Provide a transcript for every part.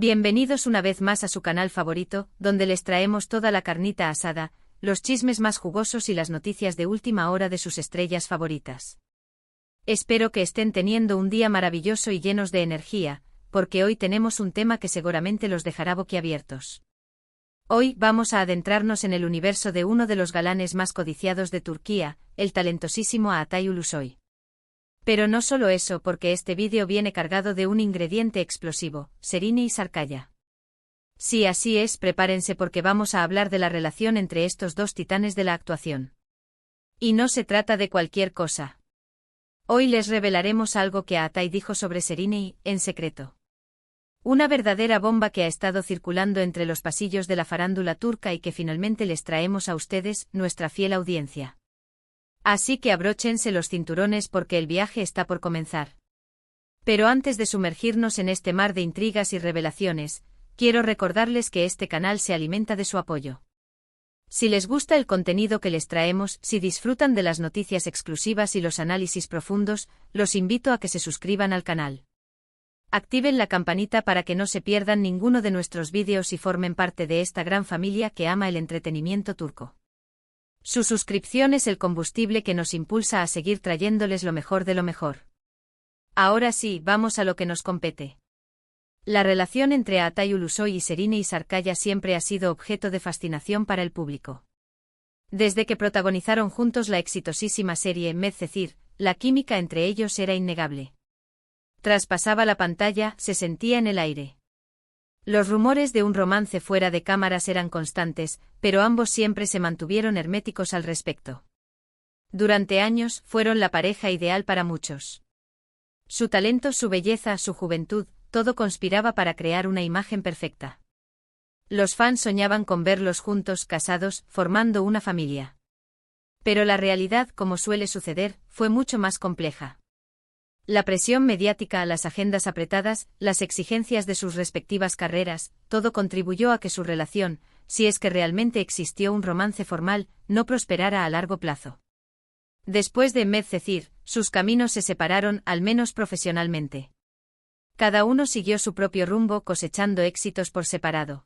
Bienvenidos una vez más a su canal favorito, donde les traemos toda la carnita asada, los chismes más jugosos y las noticias de última hora de sus estrellas favoritas. Espero que estén teniendo un día maravilloso y llenos de energía, porque hoy tenemos un tema que seguramente los dejará boquiabiertos. Hoy vamos a adentrarnos en el universo de uno de los galanes más codiciados de Turquía, el talentosísimo Altay Ulusoy. Pero no solo eso, porque este vídeo viene cargado de un ingrediente explosivo, Serine Sarıkaya. Sí, así es, prepárense porque vamos a hablar de la relación entre estos dos titanes de la actuación. Y no se trata de cualquier cosa. Hoy les revelaremos algo que Altay dijo sobre Serine en secreto. Una verdadera bomba que ha estado circulando entre los pasillos de la farándula turca y que finalmente les traemos a ustedes, nuestra fiel audiencia. Así que abróchense los cinturones porque el viaje está por comenzar. Pero antes de sumergirnos en este mar de intrigas y revelaciones, quiero recordarles que este canal se alimenta de su apoyo. Si les gusta el contenido que les traemos, si disfrutan de las noticias exclusivas y los análisis profundos, los invito a que se suscriban al canal. Activen la campanita para que no se pierdan ninguno de nuestros vídeos y formen parte de esta gran familia que ama el entretenimiento turco. Su suscripción es el combustible que nos impulsa a seguir trayéndoles lo mejor de lo mejor. Ahora sí, vamos a lo que nos compete. La relación entre Altay Ulusoy y Serine Sarıkaya siempre ha sido objeto de fascinación para el público. Desde que protagonizaron juntos la exitosísima serie Medcezir, la química entre ellos era innegable. Traspasaba la pantalla, se sentía en el aire. Los rumores de un romance fuera de cámaras eran constantes, pero ambos siempre se mantuvieron herméticos al respecto. Durante años, fueron la pareja ideal para muchos. Su talento, su belleza, su juventud, todo conspiraba para crear una imagen perfecta. Los fans soñaban con verlos juntos, casados, formando una familia. Pero la realidad, como suele suceder, fue mucho más compleja. La presión mediática, las agendas apretadas, las exigencias de sus respectivas carreras, todo contribuyó a que su relación, si es que realmente existió un romance formal, no prosperara a largo plazo. Después de Medcezir, sus caminos se separaron, al menos profesionalmente. Cada uno siguió su propio rumbo, cosechando éxitos por separado.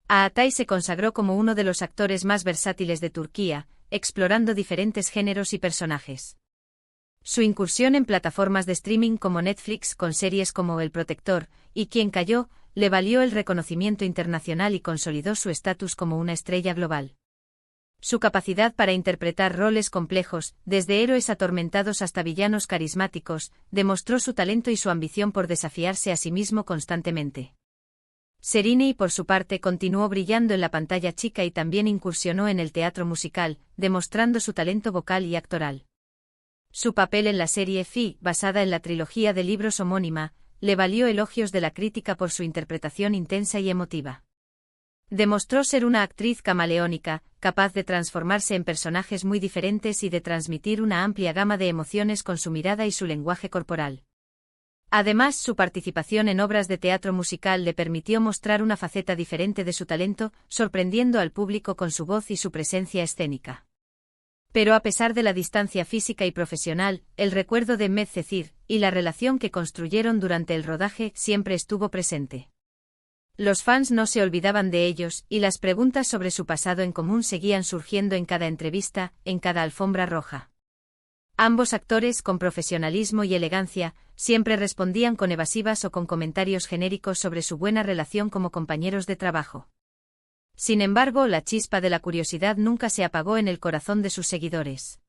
Altay se consagró como uno de los actores más versátiles de Turquía, explorando diferentes géneros y personajes. Su incursión en plataformas de streaming como Netflix con series como El Protector y Quien cayó, le valió el reconocimiento internacional y consolidó su estatus como una estrella global. Su capacidad para interpretar roles complejos, desde héroes atormentados hasta villanos carismáticos, demostró su talento y su ambición por desafiarse a sí mismo constantemente. Serine, por su parte, continuó brillando en la pantalla chica y también incursionó en el teatro musical, demostrando su talento vocal y actoral. Su papel en la serie Fi, basada en la trilogía de libros homónima, le valió elogios de la crítica por su interpretación intensa y emotiva. Demostró ser una actriz camaleónica, capaz de transformarse en personajes muy diferentes y de transmitir una amplia gama de emociones con su mirada y su lenguaje corporal. Además, su participación en obras de teatro musical le permitió mostrar una faceta diferente de su talento, sorprendiendo al público con su voz y su presencia escénica. Pero a pesar de la distancia física y profesional, el recuerdo de Medcezir y la relación que construyeron durante el rodaje siempre estuvo presente. Los fans no se olvidaban de ellos, y las preguntas sobre su pasado en común seguían surgiendo en cada entrevista, en cada alfombra roja. Ambos actores, con profesionalismo y elegancia, siempre respondían con evasivas o con comentarios genéricos sobre su buena relación como compañeros de trabajo. Sin embargo, la chispa de la curiosidad nunca se apagó en el corazón de sus seguidores.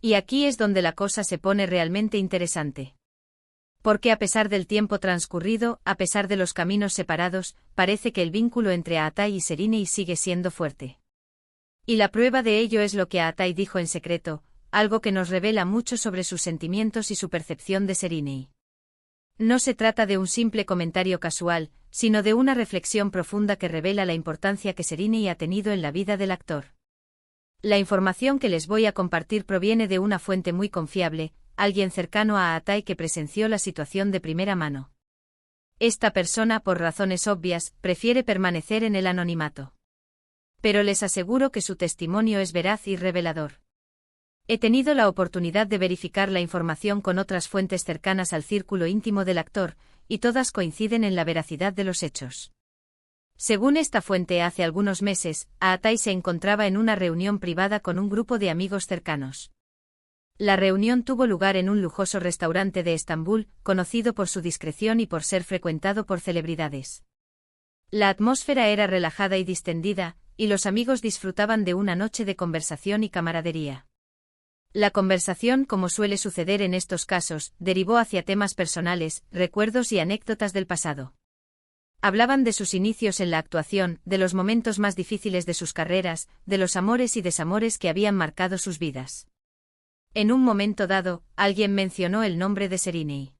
Y aquí es donde la cosa se pone realmente interesante. Porque a pesar del tiempo transcurrido, a pesar de los caminos separados, parece que el vínculo entre Altay y Serine sigue siendo fuerte. Y la prueba de ello es lo que Altay dijo en secreto, algo que nos revela mucho sobre sus sentimientos y su percepción de Serine. No se trata de un simple comentario casual, sino de una reflexión profunda que revela la importancia que Serine ha tenido en la vida del actor. La información que les voy a compartir proviene de una fuente muy confiable, alguien cercano a Altay que presenció la situación de primera mano. Esta persona, por razones obvias, prefiere permanecer en el anonimato. Pero les aseguro que su testimonio es veraz y revelador. He tenido la oportunidad de verificar la información con otras fuentes cercanas al círculo íntimo del actor, y todas coinciden en la veracidad de los hechos. Según esta fuente, hace algunos meses, Aatai se encontraba en una reunión privada con un grupo de amigos cercanos. La reunión tuvo lugar en un lujoso restaurante de Estambul, conocido por su discreción y por ser frecuentado por celebridades. La atmósfera era relajada y distendida, y los amigos disfrutaban de una noche de conversación y camaradería. La conversación, como suele suceder en estos casos, derivó hacia temas personales, recuerdos y anécdotas del pasado. Hablaban de sus inicios en la actuación, de los momentos más difíciles de sus carreras, de los amores y desamores que habían marcado sus vidas. En un momento dado, alguien mencionó el nombre de Serínei.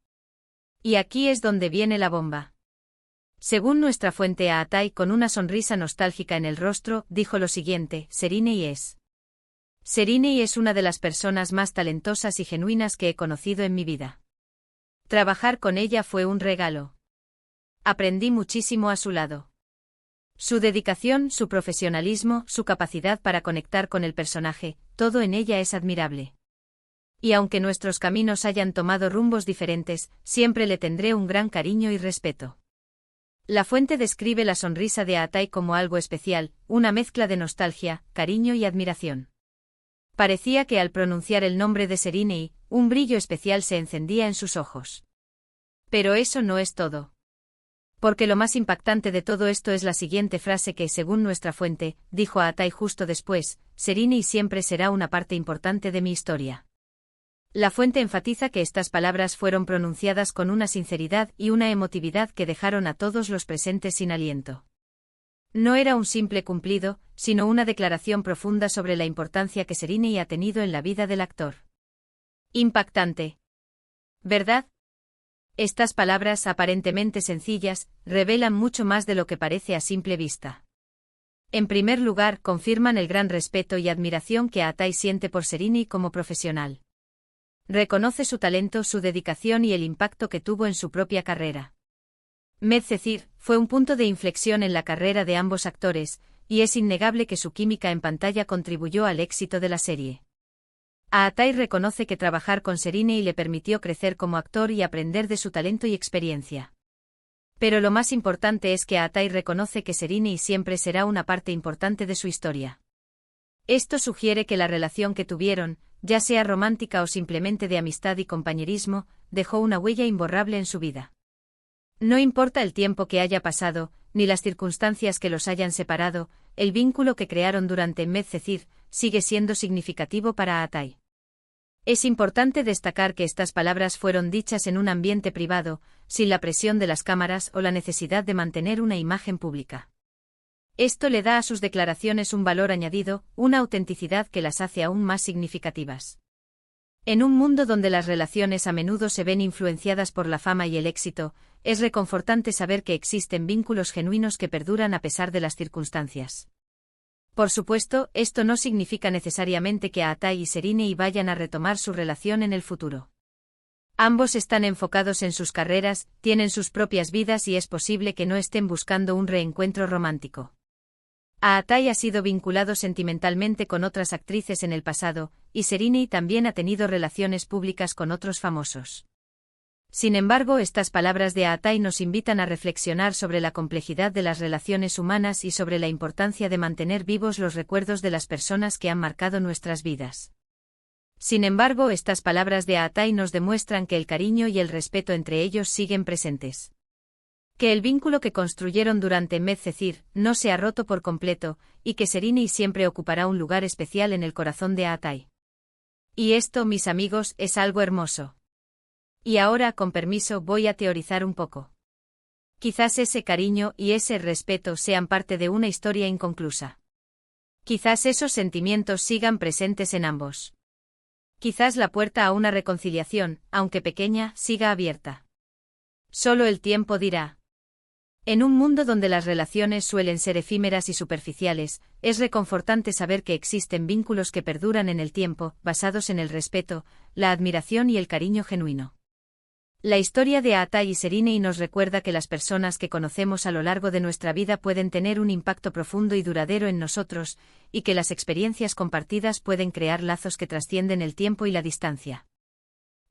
Y aquí es donde viene la bomba. Según nuestra fuente, Aatai, con una sonrisa nostálgica en el rostro, dijo lo siguiente: Serínei es una de las personas más talentosas y genuinas que he conocido en mi vida. Trabajar con ella fue un regalo. Aprendí muchísimo a su lado. Su dedicación, su profesionalismo, su capacidad para conectar con el personaje, todo en ella es admirable. Y aunque nuestros caminos hayan tomado rumbos diferentes, siempre le tendré un gran cariño y respeto. La fuente describe la sonrisa de Aatai como algo especial, una mezcla de nostalgia, cariño y admiración. Parecía que al pronunciar el nombre de Serínei, un brillo especial se encendía en sus ojos. Pero eso no es todo. Porque lo más impactante de todo esto es la siguiente frase que, según nuestra fuente, dijo Aatai justo después: Serínei siempre será una parte importante de mi historia. La fuente enfatiza que estas palabras fueron pronunciadas con una sinceridad y una emotividad que dejaron a todos los presentes sin aliento. No era un simple cumplido, sino una declaración profunda sobre la importancia que Serínei ha tenido en la vida del actor. Impactante. ¿Verdad? Estas palabras, aparentemente sencillas, revelan mucho más de lo que parece a simple vista. En primer lugar, confirman el gran respeto y admiración que Aatai siente por Serínei como profesional. Reconoce su talento, su dedicación y el impacto que tuvo en su propia carrera. Medcezir fue un punto de inflexión en la carrera de ambos actores, y es innegable que su química en pantalla contribuyó al éxito de la serie. Aatai reconoce que trabajar con Serínei le permitió crecer como actor y aprender de su talento y experiencia. Pero lo más importante es que Aatai reconoce que Serínei siempre será una parte importante de su historia. Esto sugiere que la relación que tuvieron, ya sea romántica o simplemente de amistad y compañerismo, dejó una huella imborrable en su vida. No importa el tiempo que haya pasado, ni las circunstancias que los hayan separado, el vínculo que crearon durante Medcezir sigue siendo significativo para Aatai. Es importante destacar que estas palabras fueron dichas en un ambiente privado, sin la presión de las cámaras o la necesidad de mantener una imagen pública. Esto le da a sus declaraciones un valor añadido, una autenticidad que las hace aún más significativas. En un mundo donde las relaciones a menudo se ven influenciadas por la fama y el éxito, es reconfortante saber que existen vínculos genuinos que perduran a pesar de las circunstancias. Por supuesto, esto no significa necesariamente que Aatai y Serínei vayan a retomar su relación en el futuro. Ambos están enfocados en sus carreras, tienen sus propias vidas y es posible que no estén buscando un reencuentro romántico. Aatai ha sido vinculado sentimentalmente con otras actrices en el pasado, y Serínei también ha tenido relaciones públicas con otros famosos. Sin embargo, estas palabras de Aatai nos invitan a reflexionar sobre la complejidad de las relaciones humanas y sobre la importancia de mantener vivos los recuerdos de las personas que han marcado nuestras vidas. Sin embargo, estas palabras de Aatai nos demuestran que el cariño y el respeto entre ellos siguen presentes. Que el vínculo que construyeron durante Medcezir no se ha roto por completo, y que Serínei siempre ocupará un lugar especial en el corazón de Aatai. Y esto, mis amigos, es algo hermoso. Y ahora, con permiso, voy a teorizar un poco. Quizás ese cariño y ese respeto sean parte de una historia inconclusa. Quizás esos sentimientos sigan presentes en ambos. Quizás la puerta a una reconciliación, aunque pequeña, siga abierta. Solo el tiempo dirá. En un mundo donde las relaciones suelen ser efímeras y superficiales, es reconfortante saber que existen vínculos que perduran en el tiempo, basados en el respeto, la admiración y el cariño genuino. La historia de Aatai y Serínei nos recuerda que las personas que conocemos a lo largo de nuestra vida pueden tener un impacto profundo y duradero en nosotros, y que las experiencias compartidas pueden crear lazos que trascienden el tiempo y la distancia.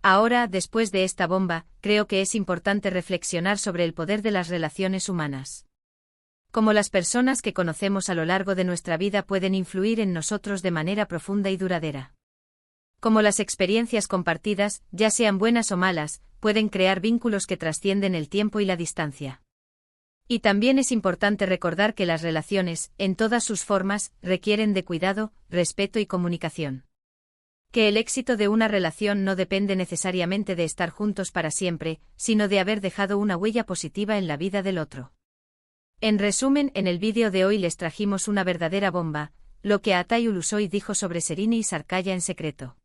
Ahora, después de esta bomba, creo que es importante reflexionar sobre el poder de las relaciones humanas. Cómo las personas que conocemos a lo largo de nuestra vida pueden influir en nosotros de manera profunda y duradera. Cómo las experiencias compartidas, ya sean buenas o malas, pueden crear vínculos que trascienden el tiempo y la distancia. Y también es importante recordar que las relaciones, en todas sus formas, requieren de cuidado, respeto y comunicación. Que el éxito de una relación no depende necesariamente de estar juntos para siempre, sino de haber dejado una huella positiva en la vida del otro. En resumen, en el vídeo de hoy les trajimos una verdadera bomba, lo que Atay Ulusoy dijo sobre Serini y Sarkaya en secreto.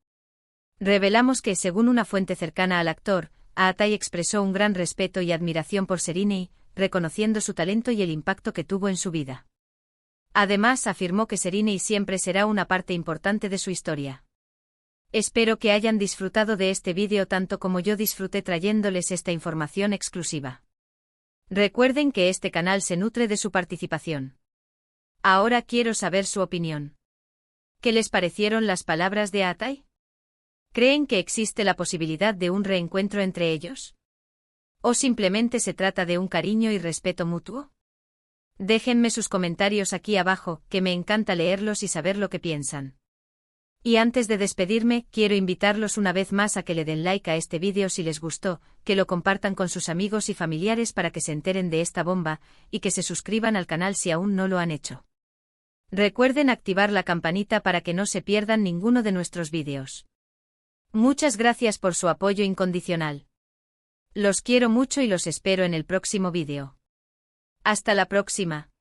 Revelamos que, según una fuente cercana al actor, Atay expresó un gran respeto y admiración por Serini, reconociendo su talento y el impacto que tuvo en su vida. Además, afirmó que Serini siempre será una parte importante de su historia. Espero que hayan disfrutado de este vídeo tanto como yo disfruté trayéndoles esta información exclusiva. Recuerden que este canal se nutre de su participación. Ahora quiero saber su opinión. ¿Qué les parecieron las palabras de Atay? ¿Creen que existe la posibilidad de un reencuentro entre ellos? ¿O simplemente se trata de un cariño y respeto mutuo? Déjenme sus comentarios aquí abajo, que me encanta leerlos y saber lo que piensan. Y antes de despedirme, quiero invitarlos una vez más a que le den like a este vídeo si les gustó, que lo compartan con sus amigos y familiares para que se enteren de esta bomba, y que se suscriban al canal si aún no lo han hecho. Recuerden activar la campanita para que no se pierdan ninguno de nuestros vídeos. Muchas gracias por su apoyo incondicional. Los quiero mucho y los espero en el próximo vídeo. Hasta la próxima.